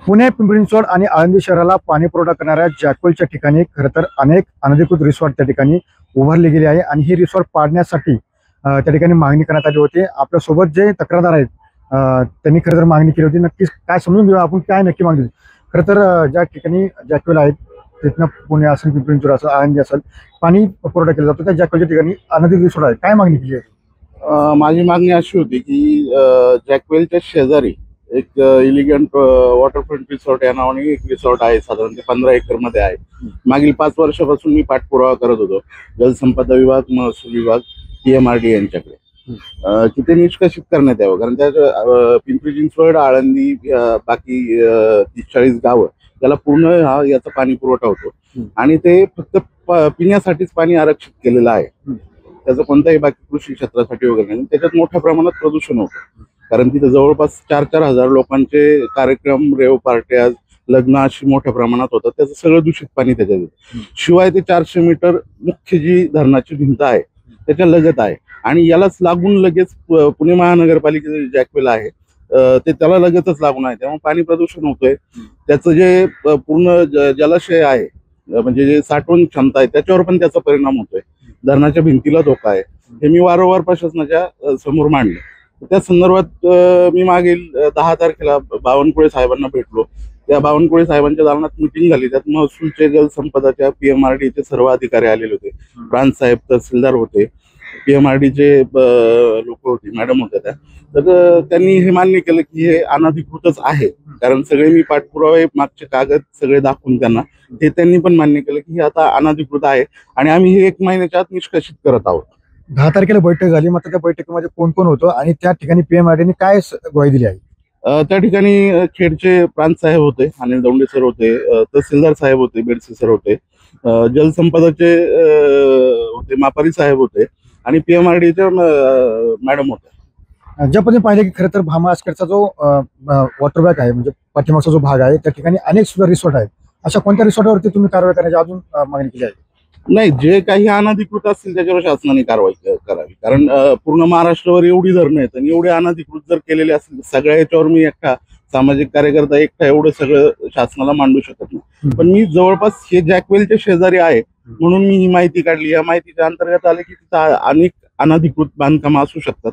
पुणे, पिंपरी चिंचवड आणि आळंदी शहराला पाणी पुरवठा करणाऱ्या जॅकवेलच्या ठिकाणी खरं तर अनेक अनधिकृत रिसॉर्ट त्या ठिकाणी उभारले गेले आहे आणि ही रिसॉर्ट पाडण्यासाठी त्या ठिकाणी मागणी करण्यात आली होती। आपल्यासोबत जे तक्रारदार आहेत त्यांनी खरं तर मागणी केली होती। नक्कीच काय समजून घेऊ आपण काय नक्की मागणी होती। खरं तर ज्या ठिकाणी जॅकवेल आहेत तिथनं पुणे असेल, पिंपरी चिंचवड असेल, आळंदी असेल पाणी पुरवठा केला जातो, त्या जॅकवेलच्या ठिकाणी अनधिकृत रिसॉर्ट आहे, काय मागणी केली आहे? माझी मागणी अशी होती की जॅकवेलच्या शेजारी एक इलिगंट वॉटरफ्रंट रिसॉर्ट या नावाने एक रिसॉर्ट आहे, साधारण 15 एकर मध्ये आहे। मागील 5 वर्षापासून मी पाठपुरावा करत होतो जलसंपदा विभाग, महसूल विभाग, PMRD यांच्याकडे की ते निष्कासित करण्यात यावं। कारण त्या पिंपरी चिंचवड, आळंदी, बाकी 30-40 गावं त्याला पूर्ण याचा पाणी पुरवठा होतो आणि ते फक्त पिण्यासाठीच पाणी आरक्षित केलेलं आहे। त्याचं कोणताही बाकी कृषी क्षेत्रासाठी वगैरे नाही। त्याच्यात मोठ्या प्रमाणात प्रदूषण होतं, कारण तिथे जवळपास 4-4 हजार लोकांचे कार्यक्रम, रेव पार्ट्या, लग्न अशी मोठ्या प्रमाणात होतात। त्याचं सगळं दूषित पाणी त्याच्यात येतं। शिवाय ते 400 मीटर मुख्य जी धरणाची भिंत आहे त्याच्या लगत आहे आणि यालाच लागून लगेच पुणे महानगरपालिकेचे जॅकवेल आहे ते त्याला लगतच लागून आहे, त्यामुळे पाणी प्रदूषण होतोय। त्याचं जे पूर्ण जलाशय आहे म्हणजे जे साठवण क्षमता आहे त्याच्यावर पण त्याचा परिणाम होतोय। धरणाच्या भिंतीला धोका आहे, हे मी वारंवार प्रशासनाच्या समोर मांडले। त्या संदर्भात मी मागील 10 तारखेला बावनकुळे साहेबांना भेटलो। त्या बावनकुळे साहेबांच्या दालनात मिटिंग झाली, त्यात महसूलचे, जलसंपदाच्या, PMRDचे सर्व अधिकारी आलेले होते। प्रांत साहेब, तहसीलदार होते, PMRDचे लोक होते, मॅडम होत्या त्या। तर त्यांनी हे मान्य केलं की हे अनधिकृतच आहे, कारण सगळे मी पाठपुरावे, मागचे कागद सगळे दाखवून त्यांनी पण मान्य केलं की हे आता अनधिकृत आहे आणि आम्ही हे 1 महिन्याच्या आत निष्कासित करत आहोत। 10 तारखेला बैठक झाली, मात्र त्या बैठकीमध्ये कोण कोण होतं आणि त्या ठिकाणी PMRDने काय ग्वाही दिली आहे? त्या ठिकाणी खेडचे प्रांत साहेब होते, अनिल दौंडे सर होते, तहसीलदार साहेब होते, बेडसे सर होते, जलसंपदाचे होते, मापारी साहेब होते आणि PMRDच्या मॅडम होत्या। ज्या पद्धतीने पाहिलं की खरं तर भामा आसखेडचा जो वॉटर बॅग आहे म्हणजे पाठीमागचा जो भाग आहे त्या ठिकाणी अनेक सुद्धा रिसॉर्ट आहेत, अशा कोणत्या रिसॉर्टवरती तुम्ही कारवाई करण्याची अजून मागणी केली आहे? नाही, जे काही अनधिकृत असतील त्याच्यावर शासनाने कारवाई करावी, कारण पूर्ण महाराष्ट्रावर एवढी धरणं आहेत आणि एवढे अनधिकृत जर केलेले असतील सगळ्या याच्यावर मी एकटा सामाजिक कार्यकर्ता एकटा एवढं सगळं शासनाला मांडू शकत नाही। पण मी जवळपास हे जॅकवेलच्या शेजारी आहे म्हणून मी ही माहिती काढली। या माहितीच्या अंतर्गत आले की तिथं अनेक अनधिकृत बांधकामं असू शकतात।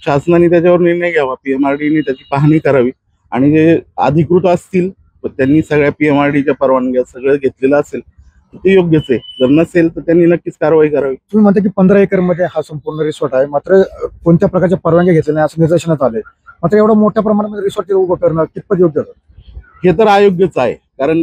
शासनाने त्याच्यावर निर्णय घ्यावा, PMRDने त्याची पाहणी करावी आणि जे अधिकृत असतील त्यांनी सगळ्या PMRDच्या परवानग्या सगळं घेतलेलं असेल ते योग्यच आहे, जर नसेल तर त्यांनी नक्कीच कारवाई करावी। तुम्ही म्हणता की 15 एकर मध्ये हा संपूर्ण रिसॉर्ट आहे, मात्र कोणत्या प्रकारच्या परवानग्या घेतल्या नाही असं निदर्शनात आले, मात्र एवढं मोठ्या प्रमाणामध्ये रिसॉर्ट उभं करणं कितपत योग्य होतं? हे तर अयोग्यच आहे, कारण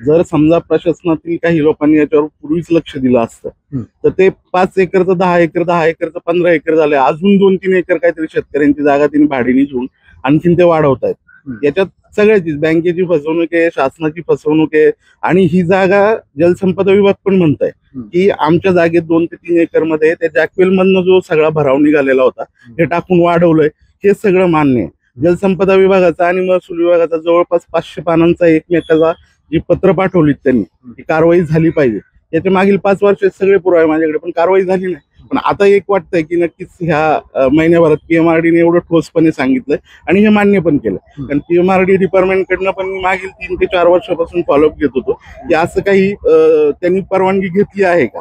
जर समजा प्रशासनातील काही लोकांनी याच्यावर पूर्वीच लक्ष दिलं असतं तर ते 5 एकरचं 10 एकर, 10 एकरचं 15 एकर झाले, अजून 2-3 एकर काहीतरी शेतकऱ्यांची जागा त्यांनी भाडीने घेऊन आणखीन ते वाढवत आहेत। याच्यात सगळ्याचीच बँकेची फसवणूक आहे, शासनाची फसवणूक आहे आणि ही जागा जलसंपदा विभाग पण म्हणताय की आमच्या जागेत 2 ते 3 एकर मध्ये त्या जॅकवेल मधनं जो सगळा भराव निघालेला होता हे टाकून वाढवलंय, हे सगळं मान्य आहे। जलसंपदा विभागाचा आणि महसूल विभागाचा जवळपास 500 पानांचा एकमेकाचा जी पत्र पाठवलीत त्यांनी, ही कारवाई झाली पाहिजे। याच्या मागील 5 वर्ष सगळे पुरावे माझ्याकडे, पण कारवाई झाली नाही। पण आता एक वाटतंय की नक्कीच ह्या महिन्याभरात PMRDने एवढं ठोसपणे सांगितलंय आणि हे मान्य पण केलं, कारण PMRD डिपार्टमेंट कडनं पण मी मागील 3 ते 4 वर्षापासून फॉलोअप घेत होतो की असं काही त्यांनी परवानगी घेतली आहे का।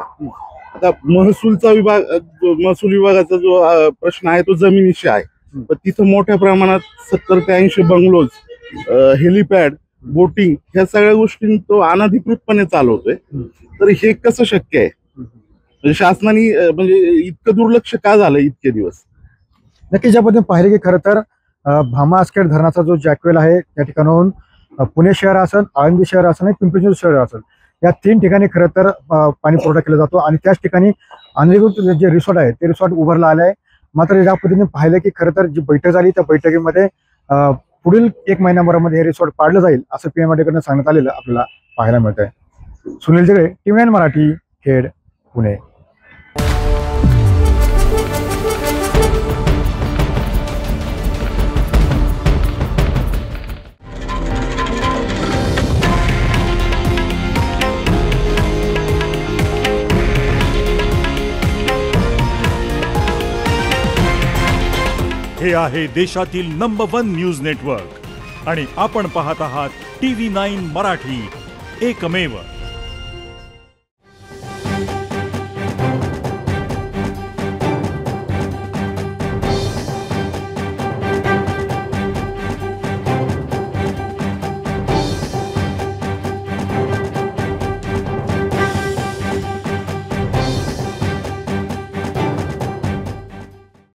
आता महसूलचा विभाग, महसूल विभागाचा जो प्रश्न आहे तो जमिनीशी आहे, पण तिथं मोठ्या प्रमाणात 70 ते 80 बंगलोज, हेलिपॅड, बोटिंग ह्या सगळ्या गोष्टी तो अनधिकृतपणे चालवतोय। तर हे कसं शक्य आहे? म्हणजे शासनाने म्हणजे इतकं दुर्लक्ष का झालं इतके दिवस? नक्की ज्या पद्धतीने पाहिले की खरं तर भामा आसखेड धरणाचा जो जॅकवेल आहे त्या ठिकाणाहून पुणे शहर असेल, आळंदी शहर असेल आणि पिंपरी चिंचवड शहर असेल, या 3 ठिकाणी खरं तर पाणी पुरवठा केला जातो आणि त्याच ठिकाणी अनधिकृत जे रिसॉर्ट आहे ते रिसॉर्ट उभारला आले आहे। मात्र ज्या पद्धतीने पाहिलं की खरं तर जी बैठक झाली त्या बैठकीमध्ये पुढील 1 महिन्याभरामध्ये हे रिसॉर्ट पाडलं जाईल असं PMRD कडनं सांगण्यात आलेलं आपल्याला पाहायला मिळत आहे। सुनील जगळे, TV9 मराठी, खेड, पुणे। हे आहे देशातील नंबर 1 न्यूज नेटवर्क आणि आपण पाहत आहात TV9 मराठी, एकमेव